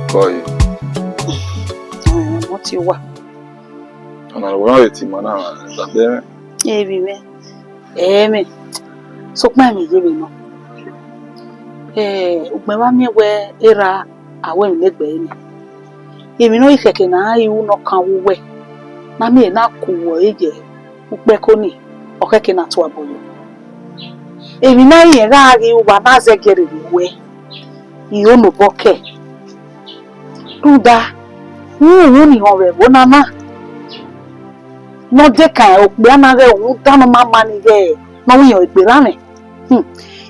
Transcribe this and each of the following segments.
Koi. What you want? And I want to man that there. Me. So my me give no. Me wa me we era awe me gbe ni. Emi no ifeke na ayu no kan wo we. Na me na ku wo eje. Upe ko ni. Okeke na to aboyo. Emi na yen ga ri wa na ze gere we. Iyo no boke. Tuda. Ni hore bona na. No de kan okpe anare ohun dano mama ni ge. No wi yan igbe lane.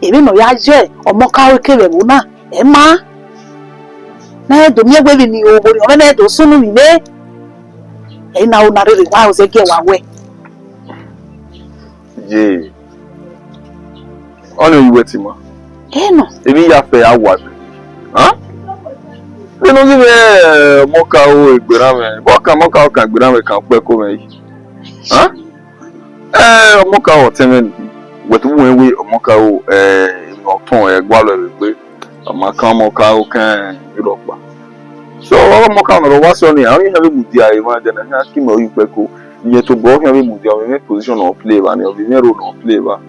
Emi no ya je omo ka o kere wo na. E ma. Na do mi egbe ni o bori o na do sunu mi le. E na o na re wa o ze ge wa we. Ye. Onu iwe ti mo. No. Emi ya fe awa. They don't give me mocha o igberame. Mocha o kan igberame kan pe ko me yi. Mocha o temen. Wetu we mocha o ọ̀tún Egua lo pe. Mocha o kan Europe. So mocha no wa so ni àwọn yan be mudi aye ma de na ki mo yi pe ko. Iye to go yan be mudi o me position of play ba ni o be role of play ba.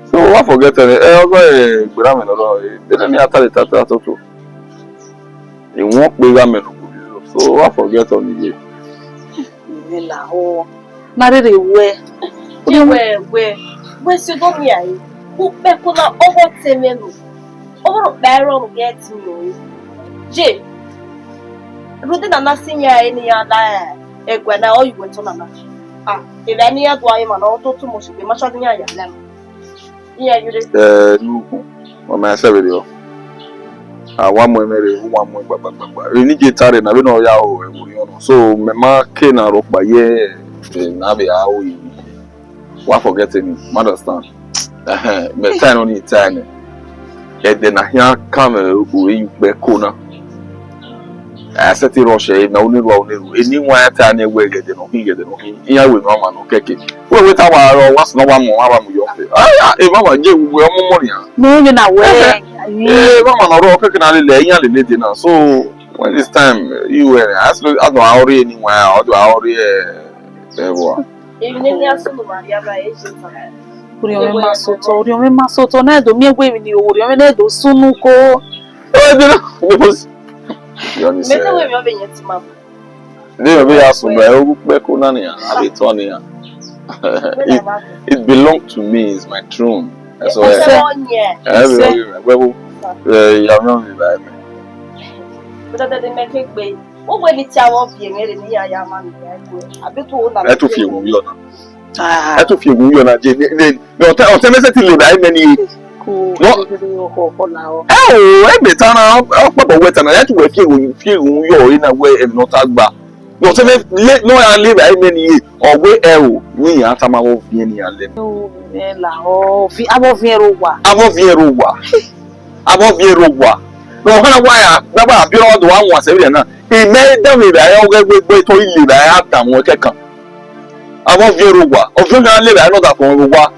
So what forget ogo igberame lo de ni atale tata to. You won't be ramen. So I forget on the day. Marry where? Where you go here? Who people are over Temenu? Over Baron get me. Jay. Rudy and nothing any other. Egua now you went on. If any other man auto too much be much of the eye. Yeah, you did. No, my video. One more marry, one more baba. We need get tired na we no ya o no. So me ma ke na ro pa ye na be a o yi. Wa forgetting, understand? Me time on it time. E de na hia come o yi pe ko na. Aseti rush e na oni ro eni wan ta na we ge de no hin. Iya we no ma no keke. We ta wa ro was no wa mo yo pe. E mama je we o mo ri an. No you na we. Mama no ro keke na le yan le de na. So when this time you ask I don't already anywhere I do already Even ni aso no Maria ba e je fa. Ori o me masoto na do mi egbe mi ni ori o me na do sunu ko. You understand? Me we be yet ma. Ne be aso ba o pe ko na ni abi to ni ya. It belongs to me, it's my throne. That's why ya no me ba me. But that they make it be. O we ni ti awon fi ere ni ya ma ni ya abi to o na. E to fi ewu yo na. E to fi ewu yo na je ni o te me se ti le ba me ni. E be ta na o pa bo weta na ya ti we fi ewu yo ina we e no ta gba. No te me no ya le ba me ni o we e o ni ya ta ma wo fi ni ya le. O la o fi abo fi ero wa. No hana waya na ba bi ro do wa won se bi na e me da mi ba ya o gbe to ile ba ya ta won kekan abo fi ero wa o fi na le ba no da kon ro wa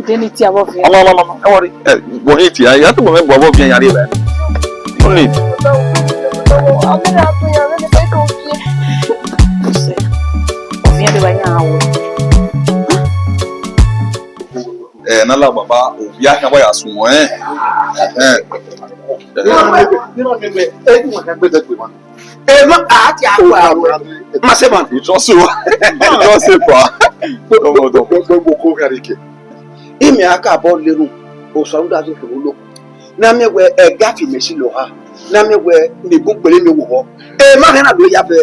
Deni ti abo fi. Mama e worry go hit ya to mo me bo abo fi ya re ba no need na la baba o ya kan ya sun won ma ati akwa ma se man ìjọsìn pa do ko garike imi aka bo leru o so nda so lo na me we e gafi me si lo ha na me we ni gun pele mi wo ho ma na do ya fe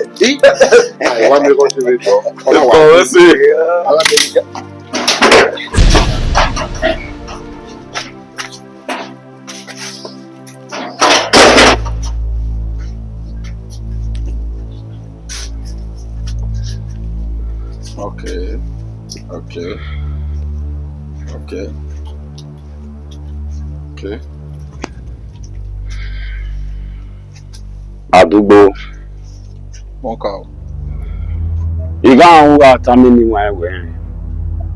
wa me ko se be to o se Okay. Àdúgbò. Moka. Iga anwa tamini wa we.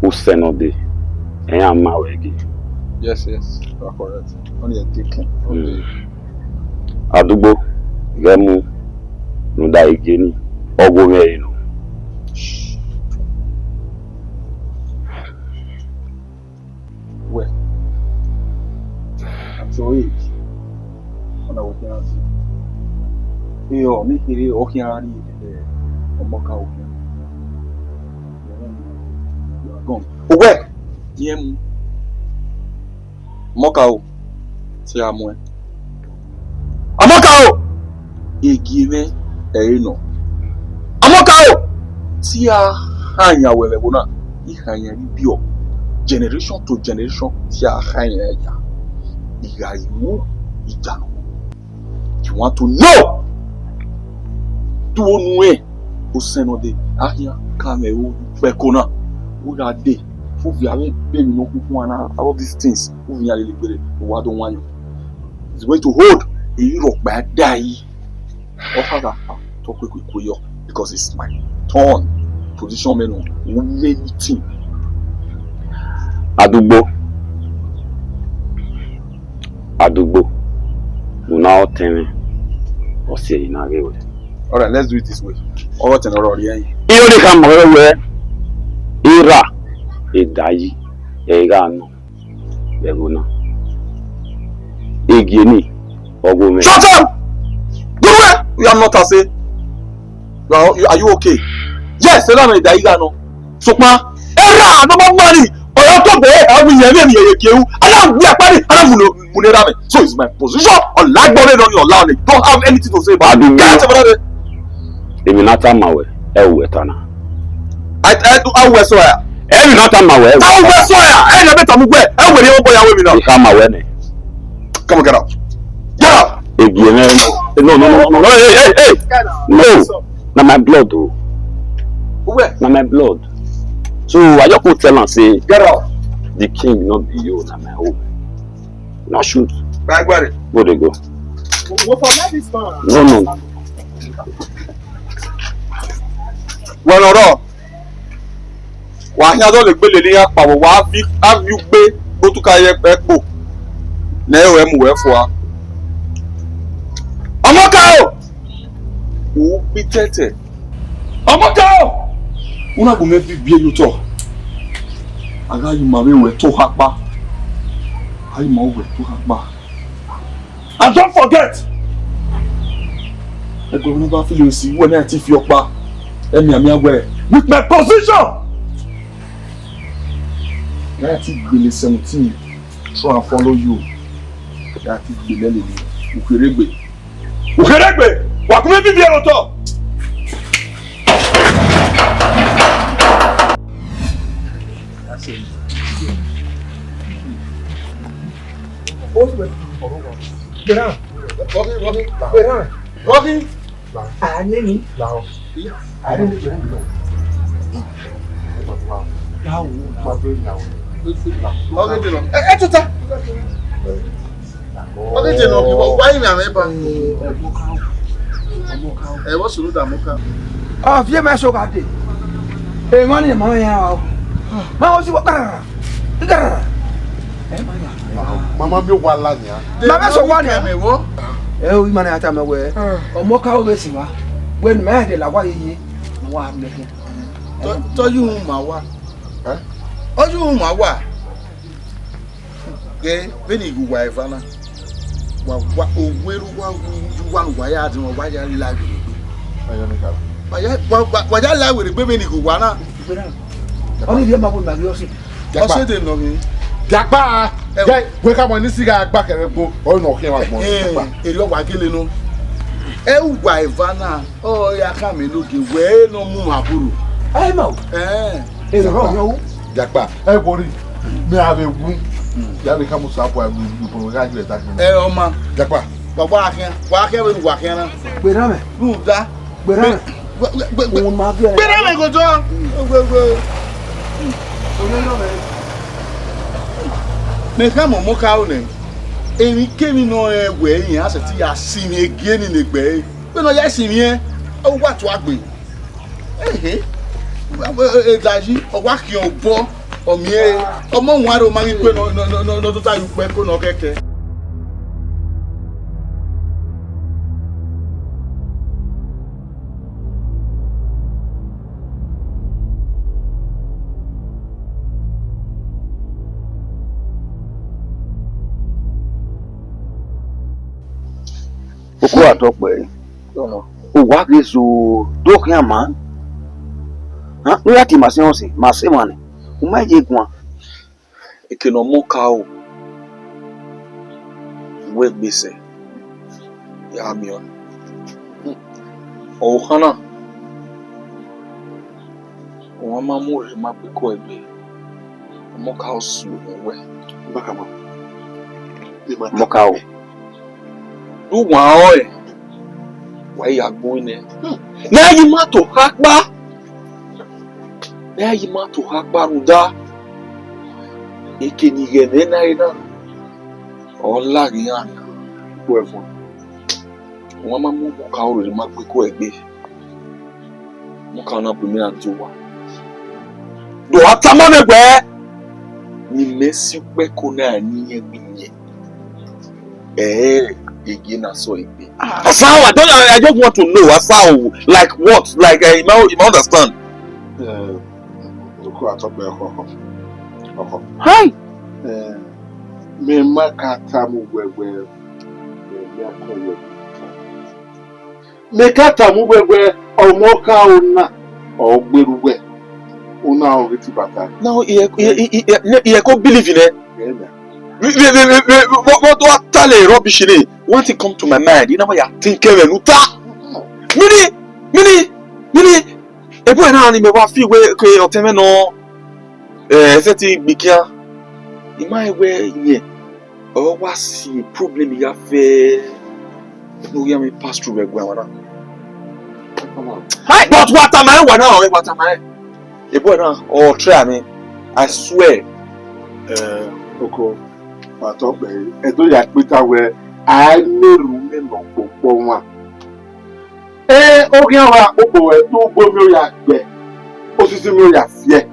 Usenode. Eyan ma wegi. Yes, you are correct. Only a taking. Adugbo, Gemu, Nuda Igeni, Ogome, no. Where? At your age, when I was young, you me here, walking around here, Omoka, you are gone. Where? DM Mokao, Tiamwe. Amokao! Egime, Eno. Amokao! Tia Hanya, Webona, Ihanya, Bio. Generation to generation, Tia Hanya. You want to know? Do one way. Who send on the Ahia, Kameu, Pekona, Uwadiae. Who we are baby no all of these things. Who we are really what don't want you. It's going to hold a Europe by die. Offer talk quick because it's my turn. Position menu, many thing. Adugbo, you now tell me, or say in a way. All right, let's do it this way. All right, and already. You only come away. Ira. Edayi, Egano, Beguna, Egeni, Ogome. Shut up! You are not as are you okay? Yes, I don't know Egano. Sukma, Era, no more money. Or you talk there, I will hear you. I don't so it's my position on like body on your land. Don't have anything to say about it. Eminata Mawe, Ewetana. I wear so. Every not on my way. I was where I never told me. I will boy away now. Come away. Come on, get up. Get up. No. Hey. No. Now my blood, though. Where? Now my blood. So I just could tell and say, get up. The king not be you, now my home. Now shoot. Back where? Go they go. No. Well, no. Why don't the belly power? Why have you pay? Go to Kaya Pekbo. Now I'm where for. Amokao! Who be tete? Amokao! Una go make be you talk. Aga you marry we to hakba. I ma we to hakba. And don't forget. I go never feel you see when I tiff your pa. Let me aware with my position. 17 try and follow you. That is the lady. Ukeregbe. Wakume bibi eroto. That's it. Walking. Aneni. Lao. Mama bi wala nya. Mama so wala me wo. O imane ata me we. Omo ka o besi wa. We me de la wa yi. Wa me ke. To you ma wa. Oju ma wa. Ge beni gu wa ifana. Wa oweru wa ya adi wa ya la gbe. Ayo ni ka. Wa ya la we gbe beni gu wa na. Oni bi ma bo ma bi o si. O se de no mi. Japa we ka mo ni siga agba kere gbo o no ke wa mo. Eri o wa gele no. Egua Ivana o ya ka mi loge we no mu aburu. Ai mo. Eri ro yo. Japa bori me ave wu. Ya le ka mo sa po abu po ga ju eta. O ma Japa. Baba akin wa ke we wa kin na. Gbe na me. Nu da. Gbe na me. O ma bi. Gbe na me go jo. Gbe. Me ka mo ka o ne. Emi kemi no we yin ase ti ya si mi ege ni le gbe. Pe no ya si mi e o wa to agbe. Daji o wa ki o bo Omie, omo nwaro mami kwe no tota yu kwe ko no keke. Oko atokwe. Uwadiae so dokia man. Ha? No yati masense, masemane. Umaje gwa. Ekeno moka o. We gbese. Ya mion. O hana. O ama mo re ma pe ko egbe. Moka o su we. Bakama. Moka o. Du wa o e. Wa ya gbo ne. Na yi ma to hakpa. Na yi ma to hakpa ruda. Ekeni gene na ina. Ola ri an. Bo efun. Wọ́n máa mú mọ́ká ọ̀rọ̀ rẹ̀ máa gbé kó ẹgbẹ́ mọ́ká ọ̀nà pèmí àti wà. Dò àtàmọ́nẹ̀gbẹ́ ni mẹ́sì pẹ́ kó náà ní ẹgbẹ́ yẹn. Ege náà sọ ìgbé. Asáwọ̀ I just want to know asáwọ̀ like what like you might understand. Oko atọ́pẹ́ ọkọ̀. Hi. Me makata mu wewe. Me akọ̀wé. Mekata mu wewe omoka ona ogberuwe ona oriti bata. Now he ko believe in it. What do I tell you rubbish ni? One thing come to my mind, you know what you think nuta. Mini ebo na ni me wa fi we ke oteme no seti bikia. Ima we yen. O wa si problem ya fe no ya me pass through egwa wana. Hi, but what am I? What am I? A boy now, or try me. I swear. Oko, atọ́pẹ́ eto ya pita we I meru me no popo wa. Oge wa popo we to gbo mi o ya gbe. Osisi mi o ya fie.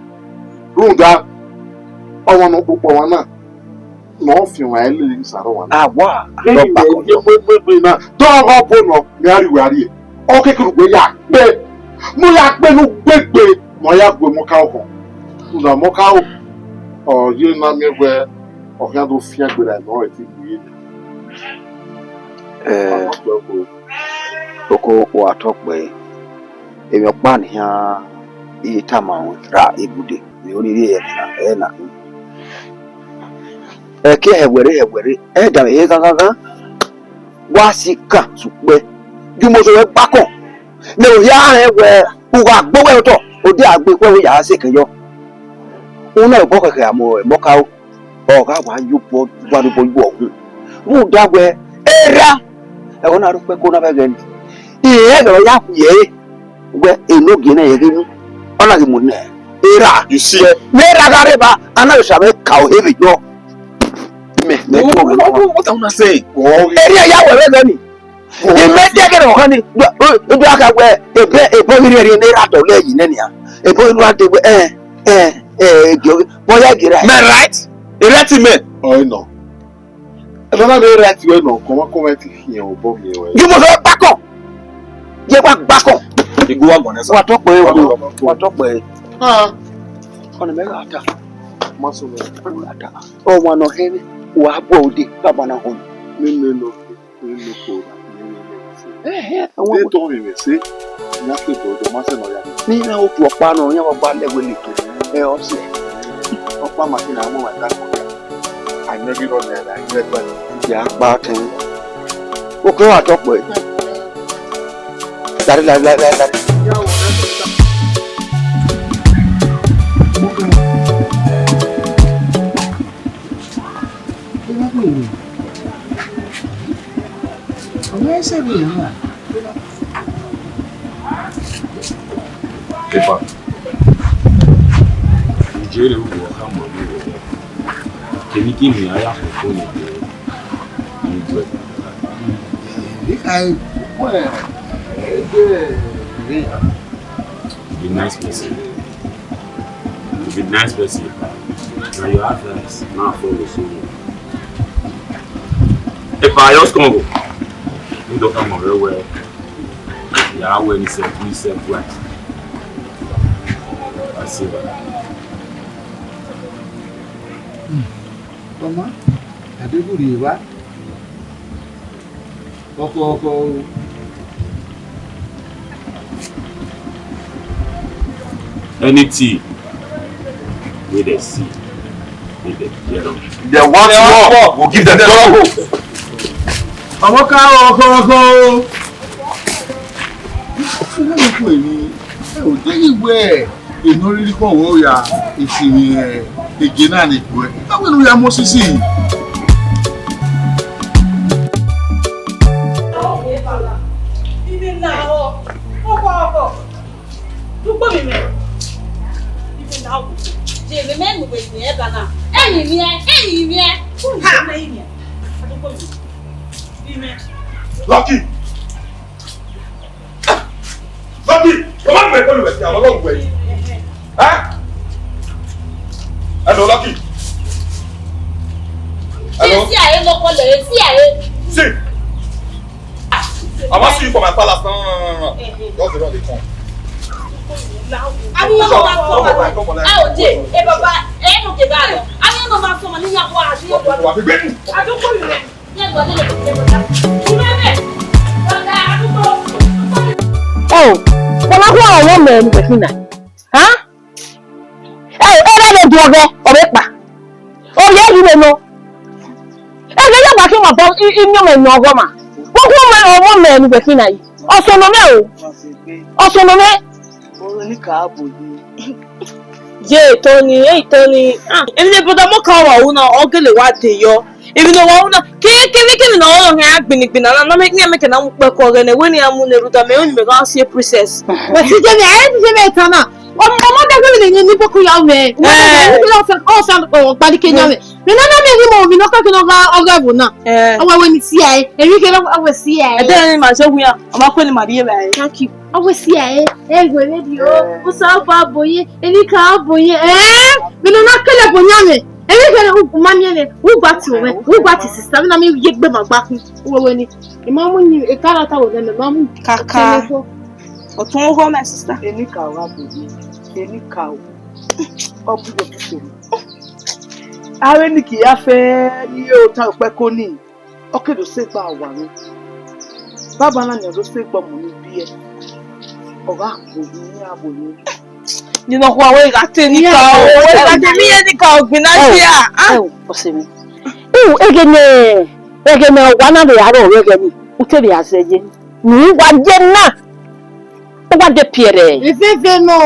Runda owo no popo wa na. No fi wa ele ni saro wa. Awa. Lo pa ko. Gbe na. Do go po no mi ari. O kekuru gbe ya gbe. Mo ya gbe nu gbegbe. Mo ya gbe mo ka oko. Una mo ka o. O ye na mi gbe o ya do fi agbe la no e ti gbe. Oko o atokwe. Emi opa ni ha itama ra ibude. Ni oni ye na. Eke hewere da gaga wa sika supe jumo so we pakon ne o ya ewe uwa gbowe to o de agbe pe o ya se kan yo una gbo keke amo moka o ga wa yu po wa do bo ohun mu dagbe era e wona ru pe ko na be gen iye ga ya ku ye we enoge na ye ginu ona gi mu ne era You see, me ra ga re ba ana yo sabe ka o hebe yo what am I saying? area ya wewe gani immediate ke ro ni do aka gbe ebo ri ni ra to leyin ni a ebo inu ade gbe bo ya gira Me right? Erect me. Oh no. E na be right we no comment here o bo mi we. you mo so bako je pa bako Igu wa gonesa. wa to pe ona me ata Maso me. ata o wa no hebe wa bo ode baba na ho Me no ko. awon De to mi se. Na ke do ma se no ya. ni na o tu opa no yan wa ba lewe le to o se Opa ma ti na mo wa ta ko. I never run there. I never. ya pa kan o ko wa to pe dari la Kepa. Njere wo kama wo. Kemi ni aya ko ni de. Be nice person. Be nice person. Now you have this. Now follow soon. If I just come go, you don't come over well. Yeah, when he said, we said what? I see that. Mama, I do believe what? Oko. Any tea with a C, with a yellow. They want more. We'll give them double. Oko. Ìnórírí kan wọ́n ya ìsinmi ègé náà ní ìpò ẹ̀. Báwo ni ya mọ́ sísì? Ibi náà ọkọ̀. Dúpọ̀ mi mẹ́. Ibi náà ọkọ̀. Jèmi mẹ́nu wèsì ẹ̀ bá náà. Ẹ̀yìn mi ẹ̀. Ha! Ẹ̀yìn mi ẹ̀. Dúpọ̀ mi. Bí mẹ́. Lucky! Come on, my phone. I'm a long way. Huh? Hello, Lucky. Hello? Sí àyè lọ́kọ̀ lẹ̀ sí àyè. See. I must see you for my palace. No. Just around the corner. Àwọn yóò máa sọ wọn. Ẹ ò jẹ́ ẹ bàbá ẹ nù kébé àlọ́. Àwọn yóò máa sọ wọn níyàwó àti yóò Wà á fi gbé nù. Àdúgbò mi rẹ̀. Ní ẹ̀gbọ́n nílò tó ṣe bọ̀dá. Ìwé rẹ̀. Bọ̀dá àdúgbò. Oh, wọ́n máa ń wọ́n àwọn ọmọ ẹni pẹ̀lú náà. Ẹ lè di ọbẹ̀ pa. Oyè yìí lè lọ. Ẹ lè yàgbá kí wọ́n bọ́ inú ọmọ ẹ̀nà ọgọ́ mà. Wọ́n kún ọmọ ẹni pẹ̀lú náà yìí. Ọ̀sọ̀nọ̀mẹ́ o. Ọ̀sọ̀nọ̀mẹ́. Orin ní káàbò yìí. Jẹ́ ìtọ́ni, èmi lè bọ́dọ̀ mọ́ kan wà òun náà, ọ̀gẹ́lẹ̀ wá dé yọ. Èmi lè wà òun náà, kí na ọ̀rọ̀ yẹn gbìnìgbìnà náà, ní ẹ̀mẹ́kẹ̀ náà mú pẹ́kọ̀ rẹ̀ ní wẹ́n ni a mú ní ẹ̀rù dàmẹ́ òun mẹ́kan sí process. Wọ́n ti jẹ́ mi, ayé ti jẹ́ mi ẹ̀ta náà. Ọmọdé gbé mi ní bókú yà mẹ́. Ọ̀sán gbadike yà mẹ́. Mi náà mi rí mọ̀ mi náà kọ́kí náà ọgọ́ ẹ̀bùn náà. Ọwọ́ ẹ̀wẹ̀ ni sí ẹ̀, èmi kẹ́ ọwọ́ sí ẹ̀. Ẹ̀dẹ́ ni màá ṣe wú ya, ọmọ akọ́ ni màá rí ẹ̀rẹ̀ ayé. Thank you. Ọwọ́ sí ẹ̀, ẹ̀gbẹ̀ rédíò, ó sọ ọ́ bá bòye, ẹni ká bòye. Mi náà kẹ́lẹ̀ bò yà mẹ́. Èmi kẹ́lẹ̀ ọmọ mi ẹ̀ wúgbà tí òun wúgbà tí sísá mi náà mi yé gbé màgbá fún owó ni. Ìmọ̀ mú ni ìkárà táwọn ọ̀dọ́ mi máa mú Kàkà ọ̀tún ó họ́ my sister. Ẹni ká wá bòye. Ẹni ká o. Ọbúrò tó ṣòro. Ààrẹ ní kì í á fẹ́ ní yóò ta ọ̀pẹ́ kó ní. Ọ̀kẹ́dọ̀ ṣègbà wà ní. Bàbá náà yàn ló ṣègbà mọ̀ ní bí ẹ. Ọ̀gá àbòyí ní àbòyí. Nínú ọkọ̀ àwọn ìràtẹ̀ níka owó ìràtẹ̀ mi yẹn níka ọ̀gbìn náà ṣe à. Ọ̀sẹ̀ mi. Egene wà náà lè yàrá òwe gẹ̀mí. Ó tẹ̀lé àṣẹjẹ. Ní wà jẹ́ náà. Ó wà dé pẹ̀rẹ̀. Efefe náà.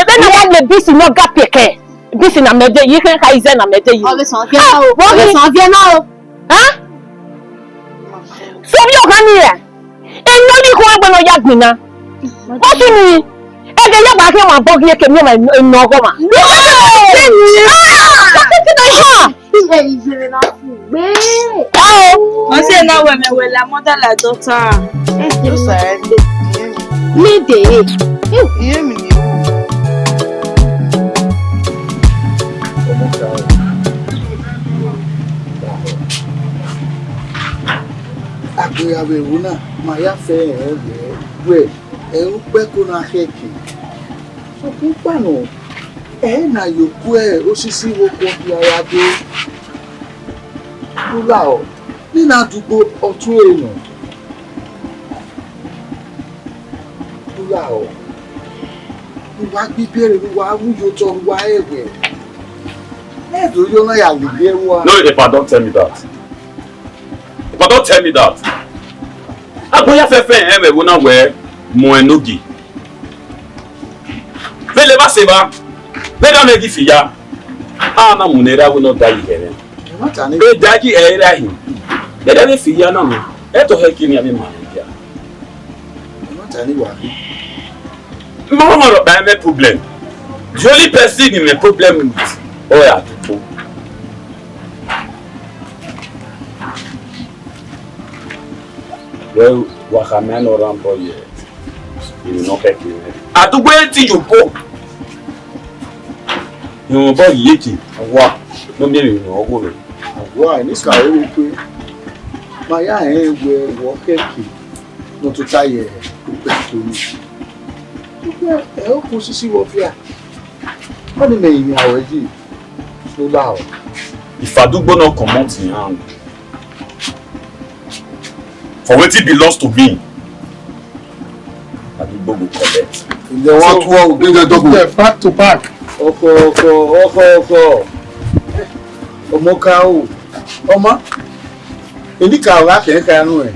Bẹ́ẹ̀ni wà lè bísí náà gà pẹ̀kẹ́. Bísí nà mẹ́dẹ́ yìí kẹ́ ká ìzẹ́ nà mẹ́dẹ́ yìí. Ọ̀bẹ̀sán fẹ́ náà o. Sọ́bí ọ̀gá ni ẹ̀. Èmi ò ní kó wá gbọ́dọ̀ yá gbìn náà. Ó sì ní ẹgbẹ́ yàgbá kí wọ́n bọ́ kí ẹ kẹ́mi ọmọ ẹ̀nà ọgọ́ mà. Ilé ìjìnlẹ̀ náà fún gbé. Wọ́n sì náà wẹ̀mẹ̀wẹ̀ la mother like daughter. Ó sàrẹ́ lé. Lédè. Iye mi ni Àgbéyàwó ìwú náà máa yá fẹ́ wẹ̀ ń pẹ́ kó náà kẹ́kì. Ọkùn pànà na yòókù osisi wọ́pọ̀ bí ara dé. Lúlà nínú àdúgbò ọ̀tún èèyàn. Lúlà wíwá gbígbére wíwá wúyọ tó wá ẹ̀wẹ̀. Ẹ̀dùn yóò náà yà lè gbé wá. No, Epa, don't tell me that. Epa, don't tell me that. Aboya fefe we wona we mo enogi. Vele ba seba. Vele na gi fiya. Na munera we no dai here. E daji era hin. Dede be fiya na mo. E to he kini abi ma dia. Tani wa. Mama ro ba me problem. The only person in me problem with oya to. Well, Wakameno Rambo yet. You will not get it. Àdúgbò tí you go. ìwọ̀n bọ́ yìí èkì wà ló ń bèrè ìwọ̀n ọgbọ̀n rẹ̀. Àgọ́ àìníkà ó rí pé máa yá ẹ̀ ń wẹ wọ́ kẹ́kì ló tó táyẹ̀ pípẹ́ torí. Ẹ ó kó sísí wọ fíà. Wọ́n ní mẹ̀yìn àwẹ̀ yìí ló láwọ̀. Ìfàdúgbò náà comot in hand. For wetin belongs to me. Ìfàdúgbò go collect. Ǹjẹ́ wọ́n tún wọ́n gbẹ́gẹ́ dọ́gbò. Back to back. Ọkọ̀. Ọmọ ká o. Ọmọ. Èdè kàwé akẹ́kẹ́ anú ẹ̀.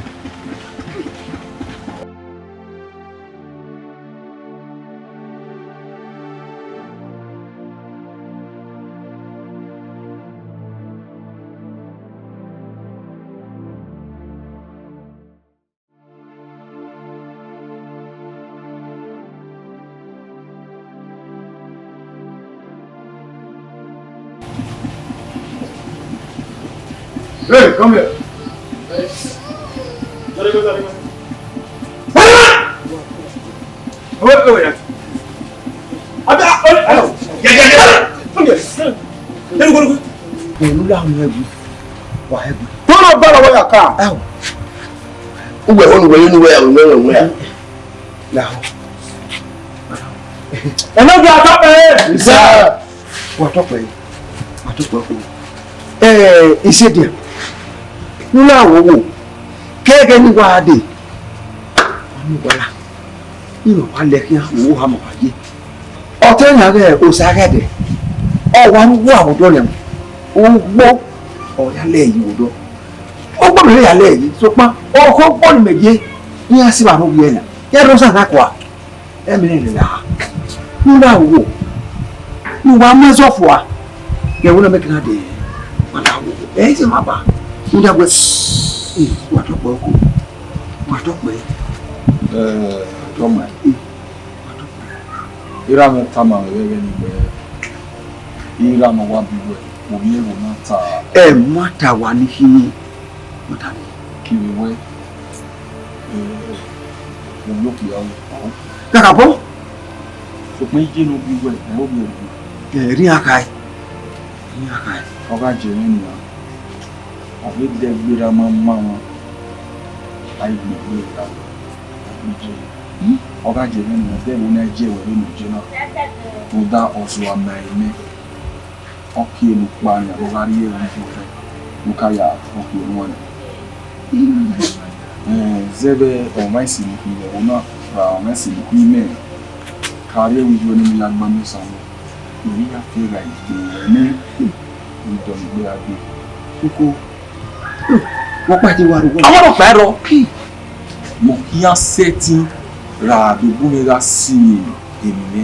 Hey, come here. Pẹ̀lú láwọn ẹbí wà ẹbí. Tó lọ bá lọ́wọ́ yà ká. Uwe onu wele nu we we. Láwọn. Ẹ̀nà bí àtọ́pẹ́. Ìṣe. Wà tọ́pẹ́. Ìṣèdè. Nínú àwọn owó kẹ́gẹ́ ní wàá dé. Wọ́n wọ́lá. Nínú wa lẹ́kìn owó hàmọ̀ wáyé. Ọ̀tẹ́ ìyàrá òsàrẹ́dẹ̀. Ọ̀wá ń wọ àwùjọ rẹ̀ mọ̀. Ó gbọ́ ọ̀yálẹ̀ yìí wòdọ́. Ó gbọ́ mi yálẹ̀ yìí tó pọ́n. Ọkọ̀ gbọ́dọ̀ méje ní àṣìbà ló yẹ náà. Yẹ́ ló sàn náà ẹ̀mí rẹ̀ là. Nínú àwọn owó. Nínú wa mẹ́sọ̀fù wa. Yẹ̀wò náà mẹ́kìnnà dé. Wọ́n náà wò. Ẹ̀yìn tí wọ́n bá. Nínú àgbẹ̀ wà tọ́pẹ́ ọkọ̀. Wà tọ́pẹ́. Toma. Ira mo tama wewe ni be. Ira mo wa biwe. Mo ye wo mata. Mata wa ni hini. Mata ni Kiwe. Mo loki ya wo. Kaka bo. So pe je no biwe. O bi o. Rí akai. Oga je ni na. Abi de gbera mama wa. Ai bi ta. Oga je ni na de wo na je wo ni je na. To da oso amaime. Oki lu pa ni mo bá rí e won fo fe. Mo ka ya oki won ni. Zebe o mai si ni ile ona ra o mai si ni me. Kare wi jo ni la gba mi sanwo. Ni ya fe ga ide ni. Ni do ni gbe agbe. Koko. Wọ́n pàdé wa rò. Àwọn ọ̀pá ẹ̀rọ. Mo kí á sẹ́tí ra àdúgbò mi ra sí èmi ní.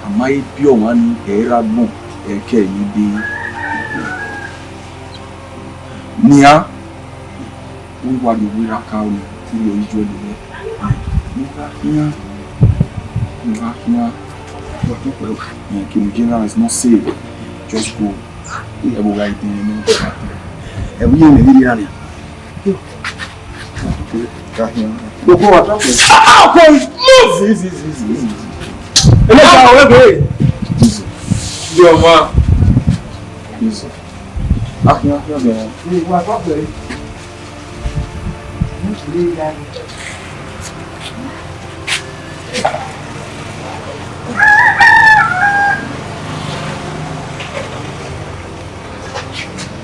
Àmọ́ ibi ọ̀wọ́n ní ẹ̀ẹ́rà gbọ̀n ẹ̀kẹ́ yìí dé. Ní á, wọ́n wá lè wíra ká o nílò ìjọ nìyẹn. Nígbà kíá, Kìmù is not safe. Just go. Ẹ̀bùn ra ìdí ní ọ̀pá. Ẹ̀bùn yẹn lè rí rárá. Gbogbo wa tọ́pẹ́. Ọkọ̀ move! Easy. Ẹlẹ́ta ọ̀rẹ́ bẹ̀rẹ̀. Easy. Bí ọmọ. Easy. Akínyá bẹ̀rẹ̀. Gbogbo wa tọ́pẹ́.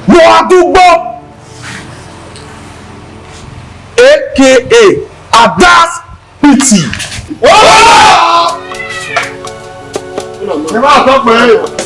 Mo àdúgbò aka Adas Pity. Ẹ máa tọ́pẹ́.